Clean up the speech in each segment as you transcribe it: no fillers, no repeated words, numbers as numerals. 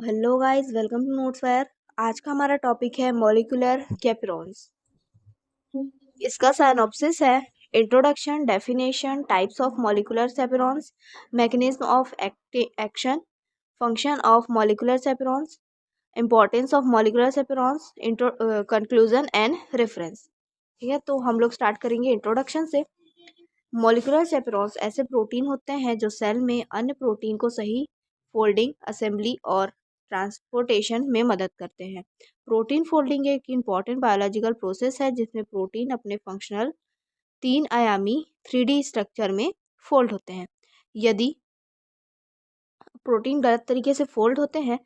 Hello guys, welcome to Notes Fire. आज का हमारा टॉपिक है मॉलिक्यूलर चैपेरॉन्स। इसका साइनॉप्सिस है introduction, definition, types of molecular chaperones, mechanism of action, function of molecular chaperones, importance of molecular chaperones, conclusion and reference. ठीक है, तो हम लोग स्टार्ट करेंगे इंट्रोडक्शन से। मॉलिक्यूलर चैपेरॉन्स ऐसे प्रोटीन होते हैं जो सेल में अन्य प्रोटीन को सही फोल्डिंग, असेंबली और ट्रांसपोर्टेशन में मदद करते हैं। प्रोटीन फोल्डिंग एक इम्पॉर्टेंट बायोलॉजिकल प्रोसेस है जिसमें प्रोटीन अपने फंक्शनल 3 आयामी 3D स्ट्रक्चर में फोल्ड होते हैं। यदि प्रोटीन गलत तरीके से फोल्ड होते हैं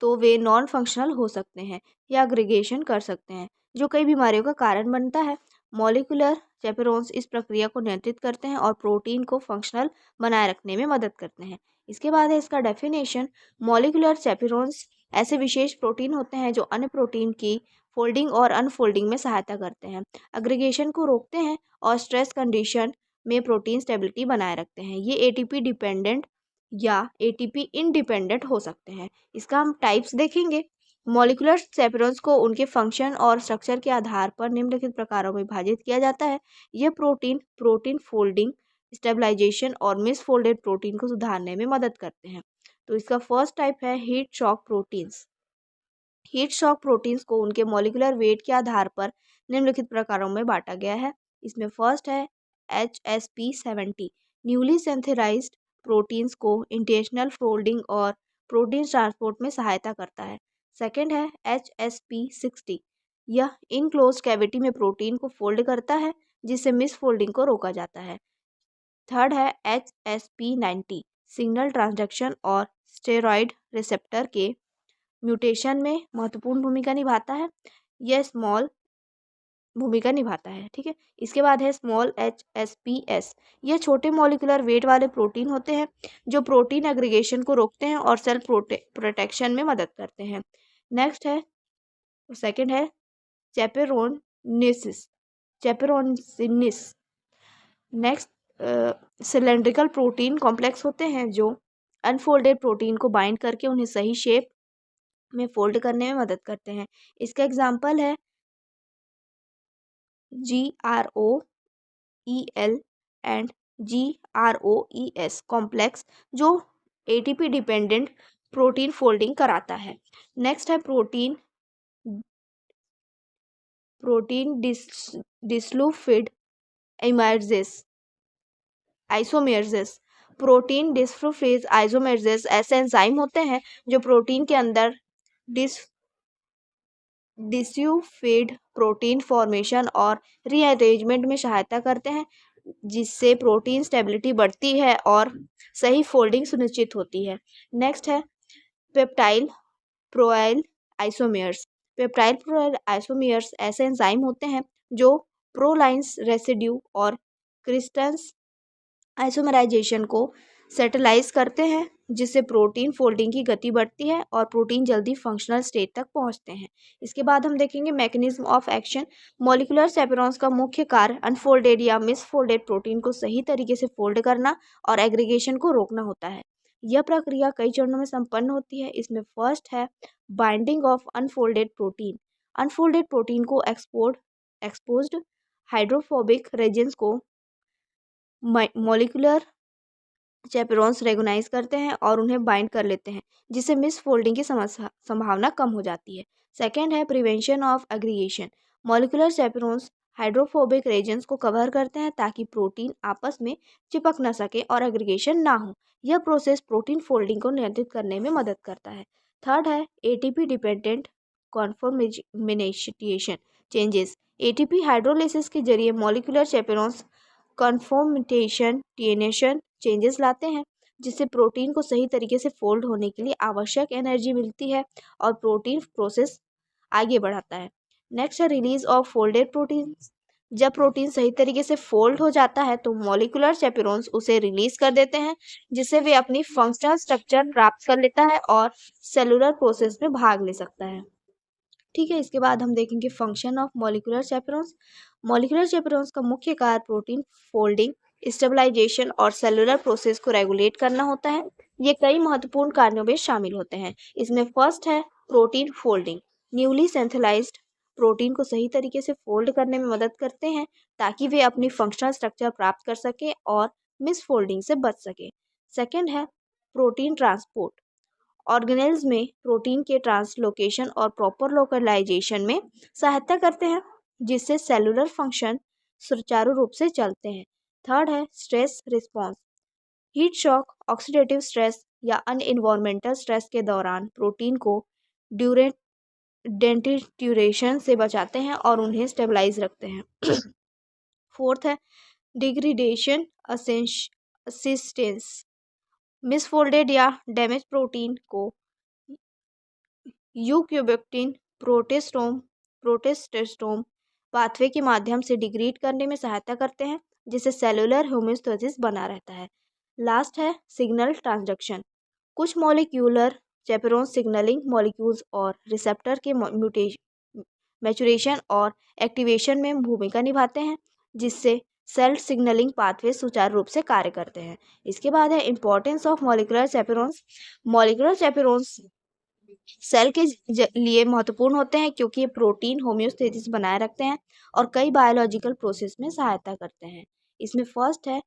तो वे नॉन फंक्शनल हो सकते हैं या अग्रीगेशन कर सकते हैं, जो कई बीमारियों का कारण बनता है। मॉलिक्यूलर चैपेरॉन्स इस प्रक्रिया को नियंत्रित करते हैं और प्रोटीन को फंक्शनल बनाए रखने में मदद करते हैं। इसके बाद है इसका डेफिनेशन। मॉलिक्यूलर चैपेरॉन्स ऐसे विशेष प्रोटीन होते हैं जो अन्य प्रोटीन की फोल्डिंग और अनफोल्डिंग में सहायता करते हैं, अग्रीगेशन को रोकते हैं और स्ट्रेस कंडीशन में प्रोटीन स्टेबिलिटी बनाए रखते हैं। ये एटीपी डिपेंडेंट या एटीपी इंडिपेंडेंट हो सकते हैं। इसका हम टाइप्स देखेंगे। मॉलिक्यूलर चैपेरॉन्स को उनके फंक्शन और स्ट्रक्चर के आधार पर निम्नलिखित प्रकारों में विभाजित किया जाता है। यह प्रोटीन फोल्डिंग, स्टेबलाइजेशन और मिसफोल्डेड प्रोटीन को सुधारने में मदद करते हैं। तो इसका फर्स्ट टाइप है heat shock proteins. Heat shock proteins को उनके मॉलिक्यूलर वेट के आधार पर निम्नलिखित प्रकारों में बांटा गया है। इसमें फर्स्ट है HSP70। न्यूली सिंथेसाइज्ड प्रोटीन्स को इंटेंशनल फोल्डिंग और प्रोटीन ट्रांसपोर्ट में सहायता करता है। सेकेंड है HSP60। यह इनक्लोज कैविटी में प्रोटीन को फोल्ड करता है जिससे मिस फोल्डिंग को रोका जाता है। थर्ड है HSP90। सिग्नल ट्रांसडक्शन और स्टेरॉयड रिसेप्टर के म्यूटेशन में महत्वपूर्ण भूमिका निभाता है। यह स्मॉल भूमिका निभाता है। ठीक है, इसके बाद है स्मॉल HSPS। यह छोटे मॉलिक्यूलर वेट वाले प्रोटीन होते हैं जो प्रोटीन एग्रीगेशन को रोकते हैं और सेल प्रोटेक्शन में मदद करते हैं। नेक्स्ट है सेकंड है चैपेरोनिसिस। चैपेरोनिसिस नेक्स्ट सिलेंड्रिकल प्रोटीन कॉम्प्लेक्स होते हैं जो अनफोल्डेड प्रोटीन को बाइंड करके उन्हें सही शेप में फोल्ड करने में मदद करते हैं। इसका एग्जाम्पल है GROEL एंड GROES कॉम्प्लेक्स जो एटीपी डिपेंडेंट प्रोटीन फोल्डिंग कराता है। नेक्स्ट है प्रोटीन डिस्लोफिड आइसोमेरेजेस। प्रोटीन डिस्फ्रोफेज आइसोमेरेजेस ऐसे एंजाइम होते हैं जो प्रोटीन के अंदर डिस्यूफिड प्रोटीन फॉर्मेशन और रीअरेंजमेंट में सहायता करते हैं, जिससे प्रोटीन स्टेबिलिटी बढ़ती है और सही फोल्डिंग सुनिश्चित होती है। नेक्स्ट है पेप्टाइल प्रोइल आइसोमेर्स। पेप्टाइल प्रोइल आइसोमेर्स ऐसे एंजाइम होते हैं जो प्रोलाइंस रेसिड्यू और क्रिस्टन्स आइसोमराइजेशन को सेटलाइज करते हैं, जिससे प्रोटीन फोल्डिंग की गति बढ़ती है और प्रोटीन जल्दी फंक्शनल स्टेट तक पहुंचते हैं। इसके बाद हम देखेंगे मैकेनिज्म ऑफ एक्शन। मॉलिक्यूलर चैपेरॉन्स का मुख्य कार्य अनफोल्डेड या मिसफोल्डेड प्रोटीन को सही तरीके से फोल्ड करना और एग्रीगेशन को रोकना होता है। यह प्रक्रिया कई चरणों में संपन्न होती है। इसमें फर्स्ट है binding of unfolded protein. Unfolded protein को एक्सपोज्ड हाइड्रोफोबिक रेजेंस को मॉलिक्यूलर चैपेरॉन्स रेगोनाइज करते हैं और उन्हें बाइंड कर लेते हैं, जिससे मिस फोल्डिंग की संभावना कम हो जाती है। सेकेंड है prevention of aggregation. Molecular chaperones hydrophobic regions को कवर करते हैं ताकि प्रोटीन आपस में चिपक न सके और एग्रीगेशन ना हो। यह प्रोसेस प्रोटीन फोल्डिंग को नियंत्रित करने में मदद करता है। थर्ड है ATP dependent conformation changes. ATP hydrolysis के जरिए मॉलिक्यूलर चैपेरॉन्स कन्फॉर्मेशन चेंजेस लाते हैं, जिससे प्रोटीन को सही तरीके से फोल्ड होने के लिए आवश्यक एनर्जी मिलती है और प्रोटीन प्रोसेस आगे बढ़ाता है। नेक्स्ट है रिलीज ऑफ फोल्डेड प्रोटीन। जब प्रोटीन सही तरीके से फोल्ड हो जाता है तो मॉलिक्यूलर चैपेरॉन्स उसे रिलीज कर देते हैं, जिससे वे अपनी फंक्शनल स्ट्रक्चर प्राप्त कर लेता है और सेलुलर प्रोसेस में भाग ले सकता है। ठीक है, इसके बाद हम देखेंगे फंक्शन ऑफ मॉलिक्यूलर चैपेरॉन्स। मॉलिक्यूलर चैपेरॉन्स का मुख्य कार्य प्रोटीन फोल्डिंग स्टेबलाइजेशन और सेलुलर प्रोसेस को रेगुलेट करना होता है। ये कई महत्वपूर्ण कार्यों में शामिल होते हैं। इसमें फर्स्ट है प्रोटीन फोल्डिंग। न्यूली सिंथेलाइज्ड प्रोटीन को सही तरीके से फोल्ड करने में मदद करते हैं ताकि वे अपनी फंक्शनल स्ट्रक्चर प्राप्त कर सके और मिस फोल्डिंग से बच सके। सेकेंड है प्रोटीन ट्रांसपोर्ट। ऑर्गेनेल्स में प्रोटीन के ट्रांसलोकेशन और प्रॉपर लोकलाइजेशन में सहायता करते हैं जिससे सेलुलर फंक्शन सुचारू रूप से चलते हैं। थर्ड है stress response. Heat shock, oxidative stress या अन्य इन्वायरमेंटल स्ट्रेस के दौरान प्रोटीन को डेंटिट्यूरेशन से बचाते हैं और उन्हें स्टेबलाइज रखते हैं। फोर्थ है डिग्रेडेशन असिस्टेंस। मिसफोल्डेड या डैमेज प्रोटीन को यूक्यूबेक्टिन प्रोटेस्टेस्टोम पाथवे के माध्यम से डिग्रेड करने में सहायता करते हैं जिससे सेलुलर होम्योस्टेसिस बना रहता है। लास्ट है सिग्नल ट्रांसडक्शन। कुछ मॉलिक्यूलर चैपेरोन सिग्नलिंग मॉलिक्यूल्स और रिसेप्टर के मैचुरेशन और एक्टिवेशन में भूमिका निभाते हैं जिससे सेल सिग्नलिंग पाथवे सुचारू रूप से कार्य करते हैं। इसके बाद है importance of molecular chaperones. Molecular chaperones cell के लिए महत्वपूर्ण होते हैं क्योंकि ये प्रोटीन होम्योस्टेसिस बनाए रखते हैं और कई बायोलॉजिकल प्रोसेस में सहायता करते हैं। इसमें फर्स्ट है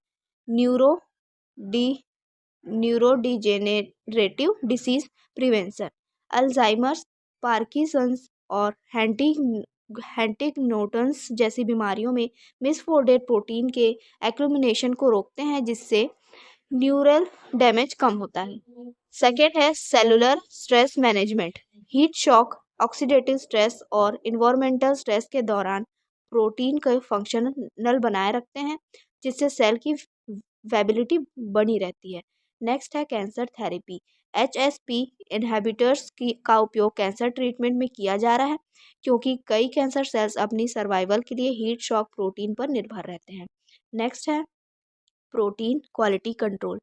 neurodegenerative disease prevention. Alzheimer's, Parkinson's और हंटिंगटन्स जैसी बीमारियों में मिसफोल्डेड प्रोटीन के एक्यूमुलेशन को रोकते हैं जिससे न्यूरल डैमेज कम होता है। सेकेंड है cellular stress management. Heat shock, oxidative stress और इन्वायरमेंटल स्ट्रेस के दौरान प्रोटीन का फंक्शनल बनाए रखते हैं जिससे सेल की वेबिलिटी बनी रहती है। नेक्स्ट है कैंसर थेरेपी। HSP इनहिबिटर्स का उपयोग कैंसर ट्रीटमेंट में किया जा रहा है क्योंकि कई कैंसर सेल्स अपनी सर्वाइवल के लिए हीट शॉक प्रोटीन पर निर्भर रहते हैं। नेक्स्ट है प्रोटीन क्वालिटी कंट्रोल।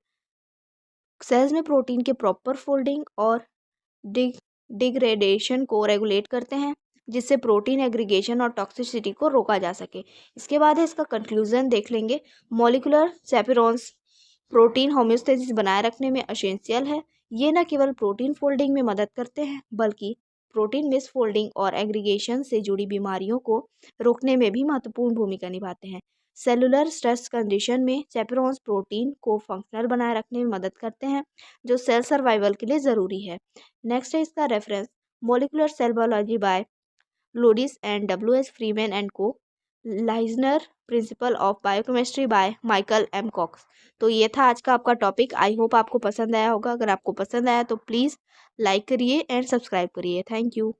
सेल्स में प्रोटीन के प्रॉपर फोल्डिंग और डिग्रेडेशन को रेगुलेट करते हैं जिससे प्रोटीन एग्रीगेशन और टॉक्सिसिटी को रोका जा सके। इसके बाद है इसका कंक्लूजन देख लेंगे। मॉलिक्यूलर चैपेरोन्स प्रोटीन होम्योस्टेसिस बनाए रखने में एसेंशियल है। ये न केवल प्रोटीन फोल्डिंग में मदद करते हैं बल्कि प्रोटीन मिसफोल्डिंग और एग्रीगेशन से जुड़ी बीमारियों को रोकने में भी महत्वपूर्ण भूमिका निभाते हैं। सेलुलर स्ट्रेस कंडीशन में चैपेरोन्स प्रोटीन को फंक्शनल बनाए रखने में मदद करते हैं जो सेल सर्वाइवल के लिए ज़रूरी है। नेक्स्ट है इसका reference molecular cell biology by Lodish and WH Freeman and Co, Lehninger principle of biochemistry by Michael M Cox. तो ये था आज का आपका टॉपिक। आई होप आपको पसंद आया होगा। अगर आपको पसंद आया तो प्लीज़ लाइक करिए एंड सब्सक्राइब करिए। Thank you.